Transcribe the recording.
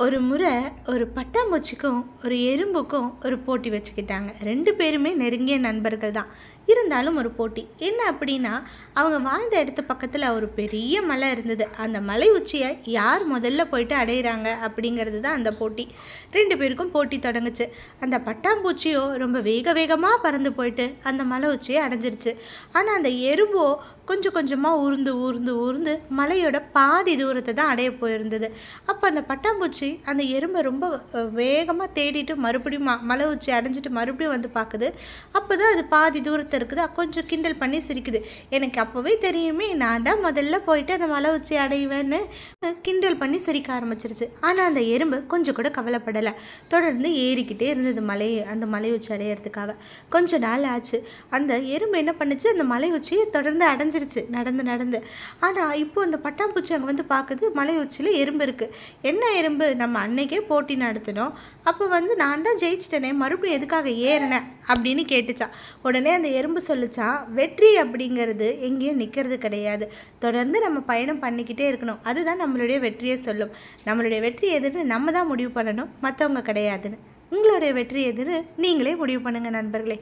ஒரு முறை ஒரு பட்டாம்பூச்சிக்கும் ஒரு எறும்புக்கும் ஒரு போட்டி வச்சுக்கிட்டாங்க. 2 பேருமே நெருங்கிய நண்பர்கள் தான். இருந்தாலும் ஒரு போட்டி. என்ன அப்படின்னா, அவங்க வாழ்ந்த இடத்து பக்கத்தில் ஒரு பெரிய மலை இருந்தது. அந்த மலை உச்சியை யார் முதல்ல போயிட்டு அடையிறாங்க அப்படிங்கிறது தான் அந்த போட்டி. 2 பேருக்கும் போட்டி தொடங்குச்சு. அந்த பட்டாம்பூச்சியோ ரொம்ப வேகமாக பறந்து போயிட்டு அந்த மலை உச்சியை அடைஞ்சிருச்சு. ஆனால் அந்த எறும்போ கொஞ்சம் கொஞ்சமாக ஊர்ந்து மலையோட பாதி தூரத்தை தான் அடைய போயிருந்தது. அப்போ அந்த பட்டாம்பூச்சி அந்த எறும்பை ரொம்ப வேகமாக தேடிட்டு மறுபடியும் மலை உச்சி அடைஞ்சிட்டு மறுபடியும் வந்து பார்க்குது. அப்போ தான் அது பாதி தூரத்தை இருக்குது. கொஞ்சம் கிண்டல் பண்ணி சிரிக்குது. எனக்கு அப்போவே தெரியுமே, நான் தான் முதல்ல போயிட்டு அந்த மலை உச்சி அடைவேன்னு கிண்டல் பண்ணி சிரிக்க ஆரம்பிச்சிருச்சு. ஆனால் அந்த எறும்பு கொஞ்சம் கூட கவலைப்படலை. தொடர்ந்து ஏறிக்கிட்டே இருந்தது அந்த மலை உச்சி அடையிறதுக்காக. கொஞ்ச நாள் ஆச்சு. அந்த எறும்பு என்ன பண்ணுச்சு, அந்த மலை உச்சியை தொடர்ந்து அடைஞ்சிருச்சு நடந்து. ஆனால் இப்போ அந்த பட்டாம்பூச்சி அங்கே வந்து பார்க்குது, மலை உச்சியில் எறும்பு இருக்குது. என்ன எறும்பு, நம்ம அன்னைக்கே போட்டி நடத்தினோம், அப்போ நான் தான் ஜெயிச்சிட்டேனே, மறுபடியும் எதுக்காக ஏறினேன் அப்படின்னு கேட்டுச்சா. உடனே அந்த எறும்பு சொல்லிச்சா, வெற்றி அப்படிங்கிறது எங்கேயும் நிற்கிறது கிடையாது, தொடர்ந்து நம்ம பயணம் பண்ணிக்கிட்டே இருக்கணும், அதுதான் நம்மளுடைய வெற்றியை சொல்லும். நம்மளுடைய வெற்றி எதுன்னு நம்ம தான் முடிவு பண்ணணும், மற்றவங்க கிடையாதுன்னு. உங்களுடைய வெற்றி எதுன்னு நீங்களே முடிவு பண்ணுங்கள் நண்பர்களே.